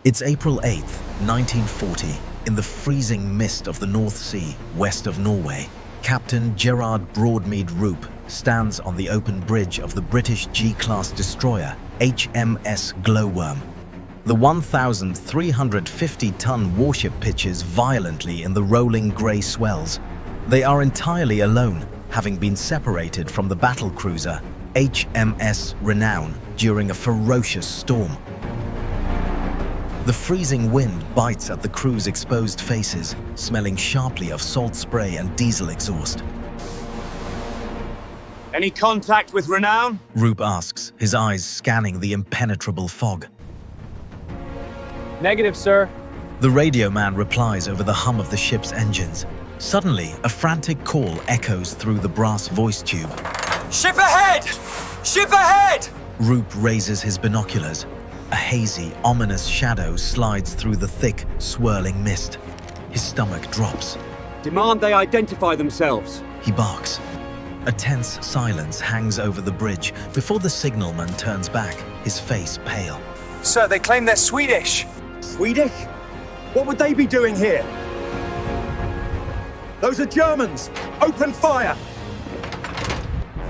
It's April 8th, 1940, in the freezing mist of the North Sea, west of Norway. Captain Gerard Roope stands on the open bridge of the British G-class destroyer HMS Glowworm. The 1,350-ton warship pitches violently in the rolling grey swells. They are entirely alone, having been separated from the battlecruiser HMS Renown during a ferocious storm. The freezing wind bites at the crew's exposed faces, smelling sharply of salt spray and diesel exhaust. Any contact with Renown? Roope asks, his eyes scanning the impenetrable fog. Negative, sir. The radio man replies over the hum of the ship's engines. Suddenly, a frantic call echoes through the brass voice tube. Ship ahead! Ship ahead! Roope raises his binoculars. A hazy, ominous shadow slides through the thick, swirling mist. His stomach drops. Demand they identify themselves. He barks. A tense silence hangs over the bridge before the signalman turns back, his face pale. Sir, they claim they're Swedish. Swedish? What would they be doing here? Those are Germans! Open fire!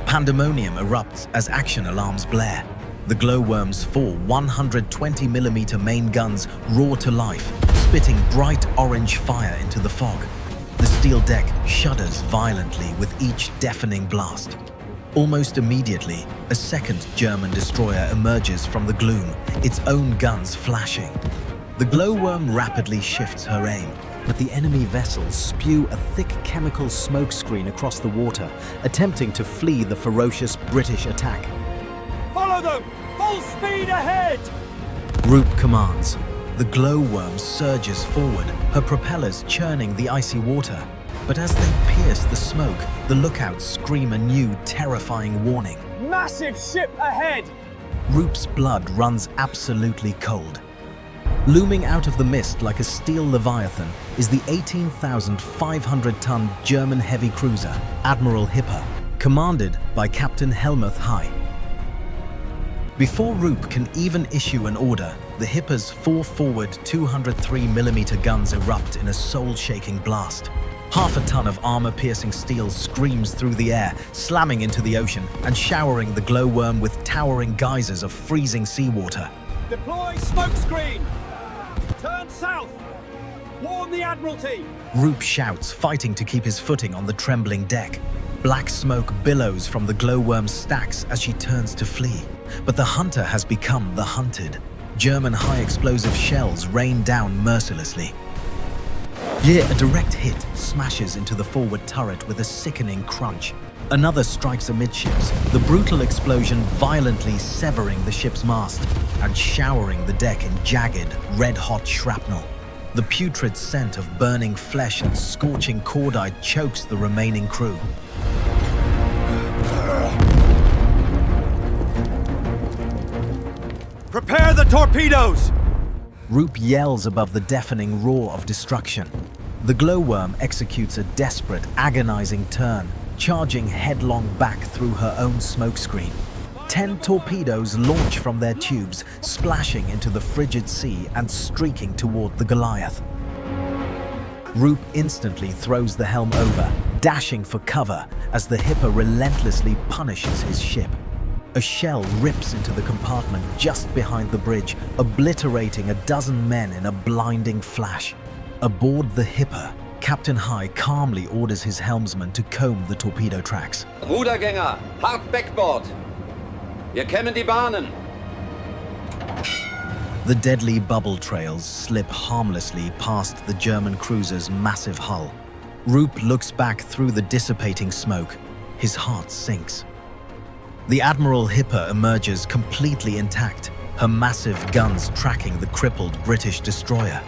Pandemonium erupts as action alarms blare. The Glowworm's four 120mm main guns roar to life, spitting bright orange fire into the fog. The steel deck shudders violently with each deafening blast. Almost immediately, a second German destroyer emerges from the gloom, its own guns flashing. The Glowworm rapidly shifts her aim, but the enemy vessels spew a thick chemical smokescreen across the water, attempting to flee the ferocious British attack. Follow them! Full speed ahead! Roope commands. The Glowworm surges forward, her propellers churning the icy water. But as they pierce the smoke, the lookouts scream a new, terrifying warning. Massive ship ahead! Roope's blood runs absolutely cold. Looming out of the mist like a steel leviathan is the 18,500-ton German heavy cruiser, Admiral Hipper, commanded by Captain Hellmuth Heye. Before Roope can even issue an order, the Hipper's four forward 203mm guns erupt in a soul-shaking blast. Half a ton of armor-piercing steel screams through the air, slamming into the ocean and showering the Glowworm with towering geysers of freezing seawater. Deploy smokescreen! Turn south! Warn the Admiralty! Roope shouts, fighting to keep his footing on the trembling deck. Black smoke billows from the Glowworm's stacks as she turns to flee. But the hunter has become the hunted. German high-explosive shells rain down mercilessly. A direct hit smashes into the forward turret with a sickening crunch. Another strikes amidships, the brutal explosion violently severing the ship's mast and showering the deck in jagged, red-hot shrapnel. The putrid scent of burning flesh and scorching cordite chokes the remaining crew. Prepare the torpedoes! Roope yells above the deafening roar of destruction. The Glowworm executes a desperate, agonizing turn, charging headlong back through her own smokescreen. 10 torpedoes launch from their tubes, splashing into the frigid sea and streaking toward the Goliath. Roope instantly throws the helm over, dashing for cover as the Hipper relentlessly punishes his ship. A shell rips into the compartment just behind the bridge, obliterating a dozen men in a blinding flash. Aboard the Hipper, Captain Heye calmly orders his helmsman to comb the torpedo tracks. Rudergänger, hart backboard. Wir kämmen die Bahnen. The deadly bubble trails slip harmlessly past the German cruiser's massive hull. Roope looks back through the dissipating smoke. His heart sinks. The Admiral Hipper emerges completely intact, her massive guns tracking the crippled British destroyer.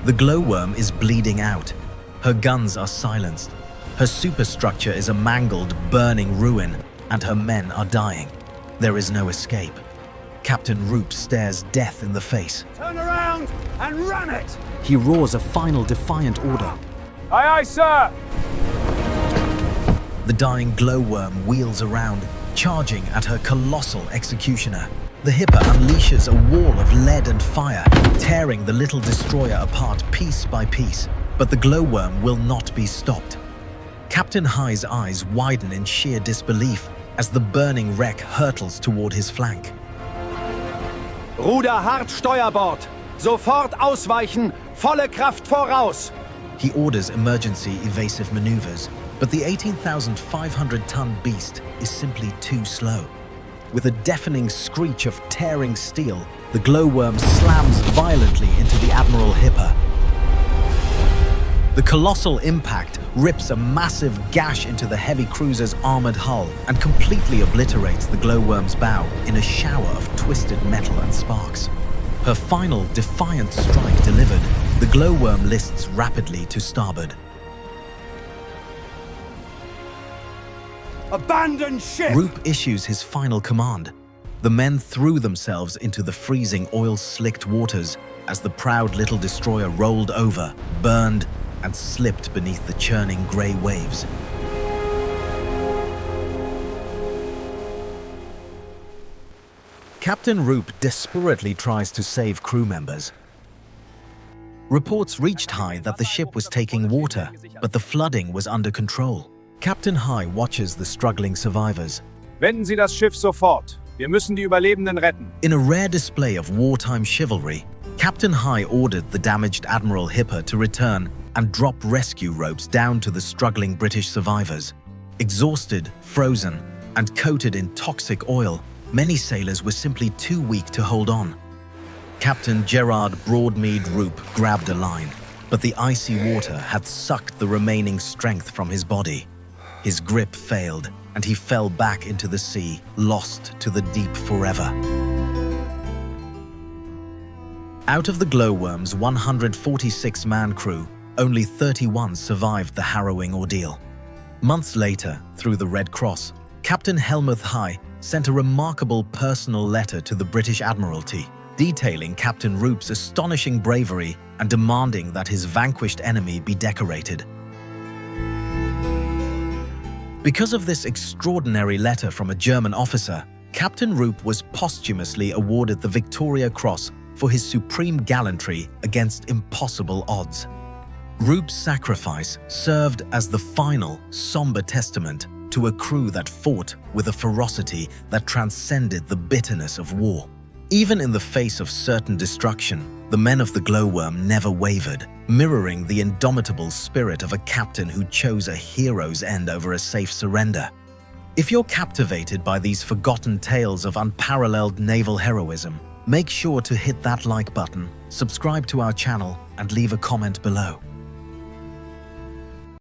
The Glowworm is bleeding out. Her guns are silenced. Her superstructure is a mangled, burning ruin, and her men are dying. There is no escape. Captain Roope stares death in the face. Turn around and run it! He roars a final defiant order. Aye, aye, sir! The dying Glowworm wheels around, charging at her colossal executioner. The Hipper unleashes a wall of lead and fire, tearing the little destroyer apart piece by piece, but the glowworm will not be stopped. Captain Heye's eyes widen in sheer disbelief as the burning wreck hurtles toward his flank. Ruder hart Steuerbord! Sofort ausweichen! Volle Kraft voraus! He orders emergency evasive maneuvers, but the 18,500-ton beast is simply too slow. With a deafening screech of tearing steel, the glowworm slams violently into the Admiral Hipper. The colossal impact rips a massive gash into the heavy cruiser's armored hull and completely obliterates the glowworm's bow in a shower of twisted metal and sparks. Her final defiant strike delivered, the glowworm lists rapidly to starboard. Abandon ship! Roope issues his final command. The men threw themselves into the freezing oil-slicked waters as the proud little destroyer rolled over, burned, and slipped beneath the churning grey waves. Captain Roope desperately tries to save crew members. Reports reached Heye that the ship was taking water, but the flooding was under control. Captain Heye watches the struggling survivors. Wenden Sie das Schiff sofort. Wir müssen die Überlebenden retten. In a rare display of wartime chivalry, Captain Heye ordered the damaged Admiral Hipper to return and drop rescue ropes down to the struggling British survivors. Exhausted, frozen, and coated in toxic oil, many sailors were simply too weak to hold on. Captain Gerard Roope grabbed a line, but the icy water had sucked the remaining strength from his body. His grip failed, and he fell back into the sea, lost to the deep forever. Out of the glowworm's 146-man crew, only 31 survived the harrowing ordeal. Months later, through the Red Cross, Captain Hellmuth Heye sent a remarkable personal letter to the British Admiralty, detailing Captain Roope's astonishing bravery and demanding that his vanquished enemy be decorated. Because of this extraordinary letter from a German officer, Captain Roope was posthumously awarded the Victoria Cross for his supreme gallantry against impossible odds. Roope's sacrifice served as the final, somber testament to a crew that fought with a ferocity that transcended the bitterness of war. Even in the face of certain destruction, the men of the glowworm never wavered, mirroring the indomitable spirit of a captain who chose a hero's end over a safe surrender. If you're captivated by these forgotten tales of unparalleled naval heroism, make sure to hit that like button, subscribe to our channel, and leave a comment below.